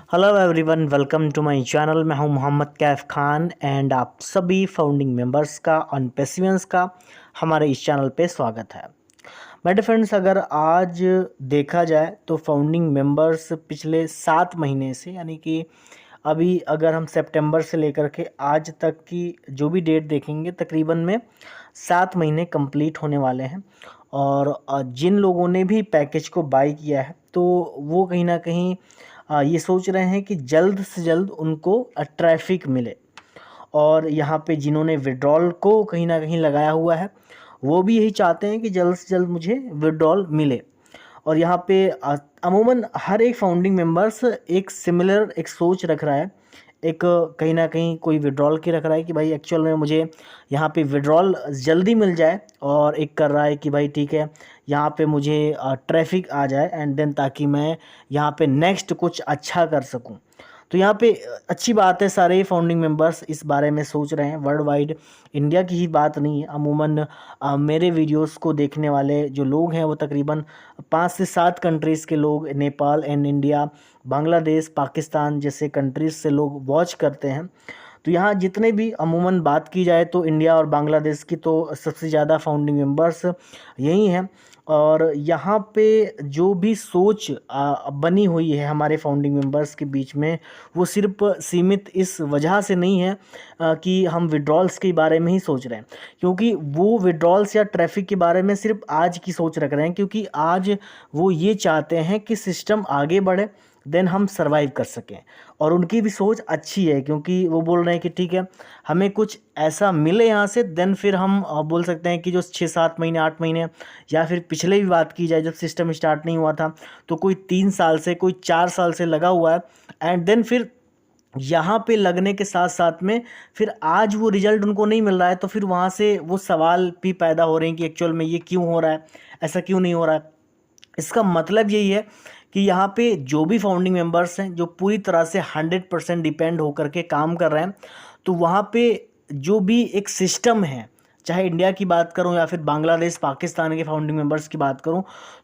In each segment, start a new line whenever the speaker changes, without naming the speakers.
Hello everyone, welcome to my channel. मैं हूं Mohammad Kaif Khan and आप सभी फाउंडिंग मेंबर्स का ऑन पेसिवेंस का हमारे इस चैनल पे स्वागत है। मेरे फ्रेंड्स, अगर आज देखा जाए तो फाउंडिंग मेंबर्स पिछले 7 महीने से, यानी कि अभी अगर हम सितंबर से लेकर के आज तक की जो भी डेट देखेंगे, तकरीबन में 7 महीने कंप्लीट होने वाले हैं। और जिन लोगों ने भी पैकेज को बाई किया है तो वो कहीं ना कहीं ये सोच रहे हैं कि जल्द से जल्द उनको ट्रैफिक मिले। और यहाँ पे जिन्होंने विड्रॉल को कहीं ना कहीं लगाया हुआ है वो भी यही चाहते हैं कि जल्द से जल्द मुझे विड्रॉल मिले। और यहाँ पे अमूमन हर एक फाउंडिंग मेंबर्स एक सिमिलर एक सोच रख रहा है। एक कहीं ना कहीं कोई विड्रॉल की रख रहा है कि भाई एक्चुअल में मुझे यहाँ पे विड्रॉल जल्दी मिल जाए, और एक कर रहा है कि भाई ठीक है यहाँ पे मुझे ट्रैफिक आ जाए एंड देन ताकि मैं यहाँ पे नेक्स्ट कुछ अच्छा कर सकूँ। तो यहाँ पे अच्छी बात है, सारे फाउंडिंग मेंबर्स इस बारे में सोच रहे हैं। वर्ल्ड वाइड, इंडिया की ही बात नहीं है, अमूमन मेरे वीडियोस को देखने वाले जो लोग हैं वो तकरीबन 5 से 7 कंट्रीज़ के लोग, नेपाल एंड इंडिया, बांग्लादेश, पाकिस्तान जैसे कंट्रीज़ से लोग वॉच करते हैं। तो यहाँ जितने भी अमूमन बात की जाए तो इंडिया और बांग्लादेश की तो सबसे ज़्यादा फाउंडिंग मेंबर्स यही हैं। और यहाँ पे जो भी सोच बनी हुई है हमारे फाउंडिंग मेंबर्स के बीच में, वो सिर्फ सीमित इस वजह से नहीं है कि हम विड्रॉल्स के बारे में ही सोच रहे हैं, क्योंकि वो विड्रॉल्स या ट्रैफिक के बारे में सिर्फ आज की सोच रख रहे हैं, क्योंकि आज वो ये चाहते हैं कि सिस्टम आगे बढ़े, देन हम सरवाइव कर सकें। और उनकी भी सोच अच्छी है, क्योंकि वो बोल रहे हैं कि ठीक है हमें कुछ ऐसा मिले यहाँ से, देन फिर हम बोल सकते हैं कि जो 6-7 महीने 8 महीने, या फिर पिछले भी बात की जाए जब सिस्टम स्टार्ट नहीं हुआ था तो कोई 3 साल से, कोई 4 साल से लगा हुआ है, एंड देन फिर यहाँ पे लगने के साथ साथ में फिर आज वो रिजल्ट उनको नहीं मिल रहा है। तो फिर वहाँ से वो सवाल भी पैदा हो रहे हैं कि एक्चुअल में ये क्यों हो रहा है, ऐसा क्यों नहीं हो रहा है। इसका मतलब यही है कि यहाँ पे जो भी फाउंडिंग मेंबर्स हैं जो पूरी तरह से 100% डिपेंड होकर के काम कर रहे हैं, तो वहाँ पे जो भी एक सिस्टम है, चाहे इंडिया की बात करूँ या फिर बांग्लादेश पाकिस्तान के फाउंडिंग मेंबर्स की बात करूँ,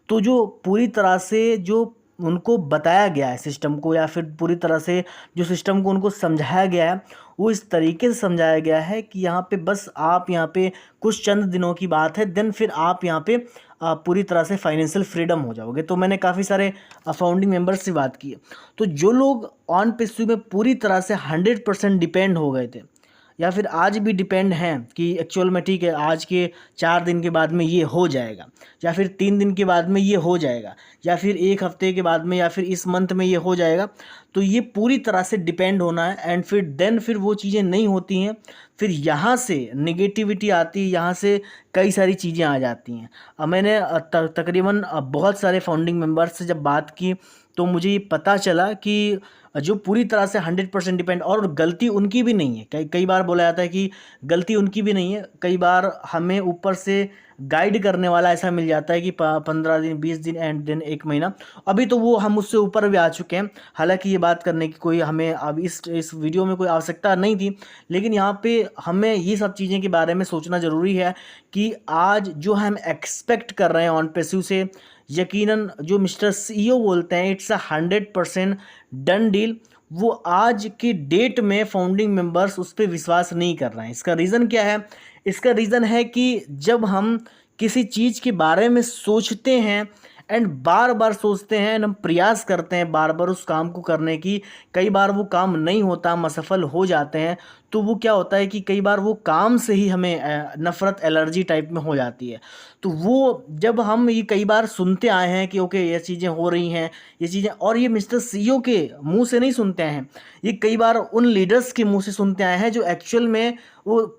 तो जो पूरी तरह से जो उनको बताया गया है सिस्टम को, या फिर पूरी तरह से जो सिस्टम को उनको समझाया गया है, वो इस तरीके से समझाया गया है कि यहाँ पे बस आप यहाँ पे कुछ चंद दिनों की बात है, देन फिर आप यहाँ पे पूरी तरह से फाइनेंशियल फ्रीडम हो जाओगे। तो मैंने काफ़ी सारे फाउंडिंग मेंबर्स से बात की है, तो जो लोग ऑन पेस्यू में पूरी तरह से 100% डिपेंड हो गए थे, या फिर आज भी डिपेंड हैं कि एक्चुअल में ठीक है आज के 4 दिन के बाद में ये हो जाएगा, या फिर 3 दिन के बाद में ये हो जाएगा, या फिर 1 हफ्ते के बाद में, या फिर इस मंथ में ये हो जाएगा, तो ये पूरी तरह से डिपेंड होना है। एंड फिर देन फिर वो चीज़ें नहीं होती हैं, फिर यहाँ से नेगेटिविटी आती है, यहाँ से कई सारी चीज़ें आ जाती हैं। अब मैंने तकरीबन बहुत सारे फाउंडिंग मेंबर्स से जब बात की तो मुझे ये पता चला कि जो पूरी तरह से 100% डिपेंड, और गलती उनकी भी नहीं है। कई कई बार बोला जाता है कि गलती उनकी भी नहीं है, कई बार हमें ऊपर से गाइड करने वाला ऐसा मिल जाता है कि 15 दिन 20 दिन एंड देन 1 महीना। अभी तो वो हम उससे ऊपर भी आ चुके हैं, हालांकि ये बात करने की कोई हमें अब इस वीडियो में कोई आवश्यकता नहीं थी, लेकिन यहाँ पे हमें ये सब चीज़ें के बारे में सोचना ज़रूरी है कि आज जो हम एक्सपेक्ट कर रहे हैं ऑन पेस्यू से, यकीनन जो मिस्टर सीईओ बोलते हैं इट्स 100% डन डील, वो आज की डेट में फाउंडिंग मेंबर्स उस पर विश्वास नहीं कर रहे हैं। इसका रीज़न क्या है? इसका रीज़न है कि जब हम किसी चीज़ के बारे में सोचते हैं एंड बार बार सोचते हैं एंड हम प्रयास करते हैं बार बार उस काम को करने की, कई बार वो काम नहीं होता, हम असफल हो जाते हैं, तो वो क्या होता है कि कई बार वो काम से ही हमें नफ़रत, एलर्जी टाइप में हो जाती है। तो वो जब हम ये कई बार सुनते आए हैं कि ओके ये चीज़ें हो रही हैं, ये चीज़ें, और ये मिस्टर सीईओ के मुंह से नहीं सुनते हैं, ये कई बार उन लीडर्स के मुंह से सुनते आए हैं जो एक्चुअल में वो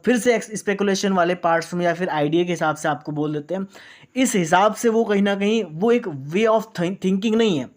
फिर से स्पेकुलेशन वाले पार्ट्स में या फिर आइडिया के हिसाब से आपको बोल देते हैं। इस हिसाब से वो कहीं ना कहीं वो एक वे ऑफ थिंकिंग नहीं है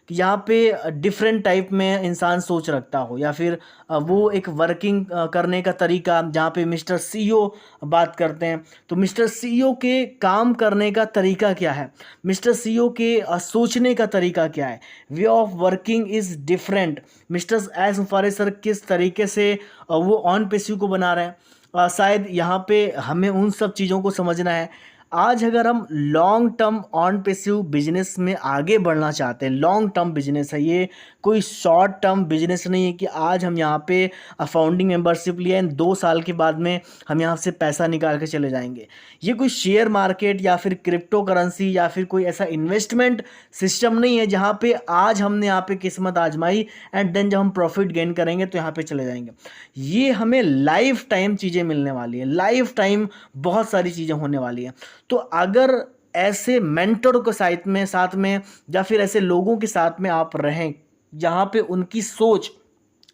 कि यहाँ पे डिफरेंट टाइप में इंसान सोच रखता हो, या फिर वो एक वर्किंग करने का तरीका जहाँ पे मिस्टर सीईओ बात करते हैं, तो मिस्टर सीईओ के काम करने का तरीका क्या है, मिस्टर सीईओ के सोचने का तरीका क्या है, way of working is different. Mister S मुफारे sir किस तरीके से वो ऑन पेस्यू को बना रहे हैं, शायद यहाँ पे हमें उन सब चीज़ों को समझना है। आज अगर हम long term on passive business में आगे बढ़ना चाहते हैं, लॉन्ग टर्म बिजनेस है ये, कोई शॉर्ट टर्म बिजनेस नहीं है कि आज हम यहाँ पे फाउंडिंग मेंबरशिप लिया, इन 2 साल के बाद में हम यहाँ से पैसा निकाल के चले जाएंगे। ये कोई शेयर मार्केट या फिर क्रिप्टो करेंसी या फिर कोई ऐसा इन्वेस्टमेंट सिस्टम नहीं है जहाँ पे आज हमने यहाँ पे किस्मत आजमाई एंड देन जब हम प्रॉफिट गेन करेंगे तो यहाँ पे चले जाएंगे। ये हमें लाइफ टाइम चीज़ें मिलने वाली है, लाइफ टाइम बहुत सारी चीज़ें होने वाली है। तो अगर ऐसे मेंटर के साथ में या फिर ऐसे लोगों के साथ में आप रहें जहाँ पे उनकी सोच,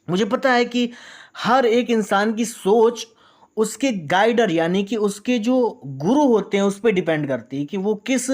मुझे पता है कि हर एक इंसान की सोच उसके गाइडर यानी कि उसके जो गुरु होते हैं उस पर डिपेंड करती है कि वो किस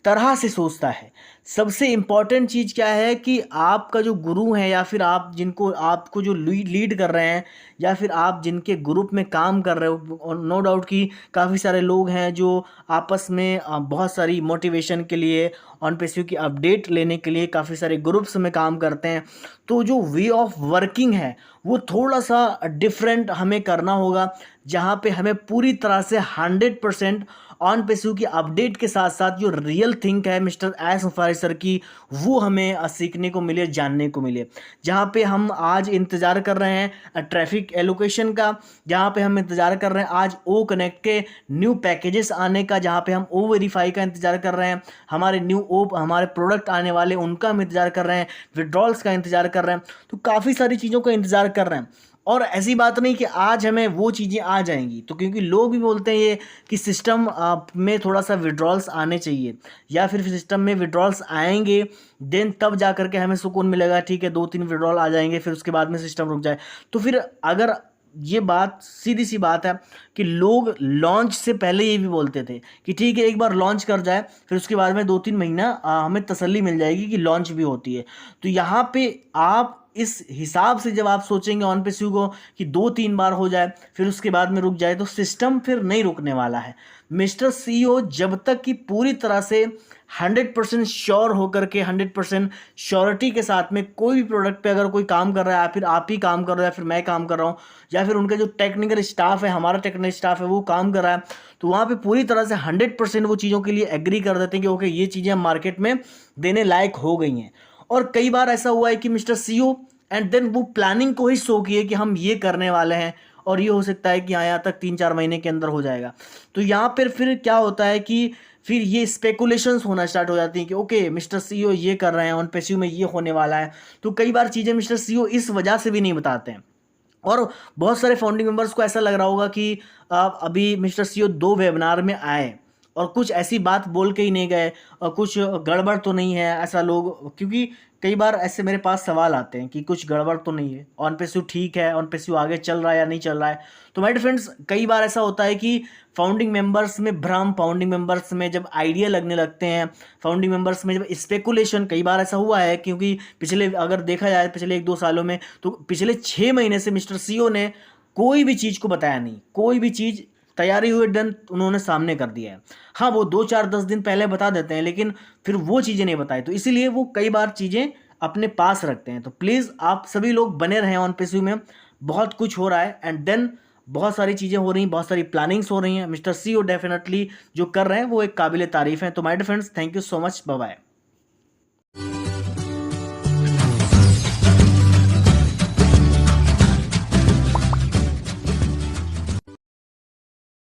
तरह से सोचता है। सबसे इम्पॉर्टेंट चीज़ क्या है कि आपका जो गुरु है या फिर आप जिनको आपको जो लीड कर रहे हैं या फिर आप जिनके ग्रुप में काम कर रहे हो, और नो डाउट कि काफ़ी सारे लोग हैं जो आपस में बहुत सारी मोटिवेशन के लिए, ऑन पैसिव की अपडेट लेने के लिए काफ़ी सारे ग्रुप्स में काम करते हैं। तो जो वे ऑफ वर्किंग है वो थोड़ा सा डिफरेंट हमें करना होगा, जहाँ पे हमें पूरी तरह से 100% ऑन पैसिव की अपडेट के साथ साथ जो रियल थिंक है मिस्टर एस मुफारी सर की, वो हमें सीखने को मिले, जानने को मिले। जहाँ पे हम आज इंतज़ार कर रहे हैं ट्रैफिक एलोकेशन का, जहाँ पे हम इंतज़ार कर रहे हैं आज ओ कनेक्ट के न्यू पैकेजेस आने का, जहाँ पे हम ओ वेरीफाई का इंतज़ार कर रहे हैं, हमारे हमारे प्रोडक्ट आने वाले उनका हम इंतज़ार कर रहे हैं, विड्रॉल्स का इंतज़ार कर रहे हैं। तो काफ़ी सारी चीज़ों का इंतज़ार कर रहे हैं। और ऐसी बात नहीं कि आज हमें वो चीज़ें आ जाएंगी, तो क्योंकि लोग भी बोलते हैं ये कि सिस्टम में थोड़ा सा विड्रॉल्स आने चाहिए या फिर सिस्टम में विड्रॉल्स आएंगे देन तब जा करके हमें सुकून मिलेगा। ठीक है, 2-3 विड्रॉल आ जाएंगे फिर उसके बाद में सिस्टम रुक जाए। तो फिर अगर ये बात सीधी सी बात है कि लोग लॉन्च से पहले ये भी बोलते थे कि ठीक है एक बार लॉन्च कर जाए फिर उसके बाद में 2-3 महीना हमें तसल्ली मिल जाएगी कि लॉन्च भी होती है। तो यहाँ पे आप इस हिसाब से जब आप सोचेंगे ऑन पैसिव को कि 2-3 बार हो जाए फिर उसके बाद में रुक जाए, तो सिस्टम फिर नहीं रुकने वाला है। मिस्टर सीईओ जब तक कि पूरी तरह से 100% श्योर होकर के 100% श्योरिटी के साथ में कोई भी प्रोडक्ट पे अगर कोई काम कर रहा है या फिर आप ही काम कर रहे हो या फिर मैं काम कर रहा हूँ या फिर उनका जो टेक्निकल स्टाफ है, हमारा टेक्निकल स्टाफ है वो काम कर रहा है, तो वहाँ पे पूरी तरह से 100% वो चीज़ों के लिए एग्री कर देते हैं कि ओके ये चीज़ें हम मार्केट में देने लायक हो गई हैं। और कई बार ऐसा हुआ है कि मिस्टर सीईओ एंड देन वो प्लानिंग को ही शो किए कि हम ये करने वाले हैं और ये हो सकता है कि यहाँ तक 3-4 महीने के अंदर हो जाएगा। तो यहाँ पर फिर क्या होता है कि फिर ये स्पेकुलेशंस होना स्टार्ट हो जाती हैं कि ओके मिस्टर सीईओ ये कर रहे हैं, ऑन पैसिव में ये होने वाला है। तो कई बार चीज़ें मिस्टर सीईओ इस वजह से भी नहीं बताते हैं। और बहुत सारे फाउंडिंग मेंबर्स को ऐसा लग रहा होगा कि अभी मिस्टर सीईओ 2 वेबिनार में आए और कुछ ऐसी बात बोल के ही नहीं गए और कुछ गड़बड़ तो नहीं है, ऐसा लोग, क्योंकि कई बार ऐसे मेरे पास सवाल आते हैं कि कुछ गड़बड़ तो नहीं है, ऑन पैसिव ठीक है, ऑन पैसिव आगे चल रहा है या नहीं चल रहा है। तो माय डियर फ्रेंड्स, कई बार ऐसा होता है कि फाउंडिंग मेंबर्स में भ्रम, फाउंडिंग मेंबर्स में जब आइडिया लगने लगते हैं, फाउंडिंग मेंबर्स में जब स्पेकुलेशन, कई बार ऐसा हुआ है क्योंकि पिछले अगर देखा जाए पिछले 1-2 सालों में, तो पिछले 6 महीने से मिस्टर सीईओ ने कोई भी चीज़ को बताया नहीं, कोई भी चीज़ तैयारी हुई डन उन्होंने सामने कर दिया है। हाँ, वो 2-4-10 दिन पहले बता देते हैं लेकिन फिर वो चीज़ें नहीं बताई, तो इसीलिए वो कई बार चीज़ें अपने पास रखते हैं। तो प्लीज़ आप सभी लोग बने रहें ऑन पैसिव में, बहुत कुछ हो रहा है एंड देन बहुत सारी चीज़ें हो रही हैं, बहुत सारी प्लानिंग्स हो रही हैं। मिस्टर सीईओ डेफिनेटली जो कर रहे हैं वो एक काबिल तारीफ़ है। तो my dear friends, thank you so much, bye bye.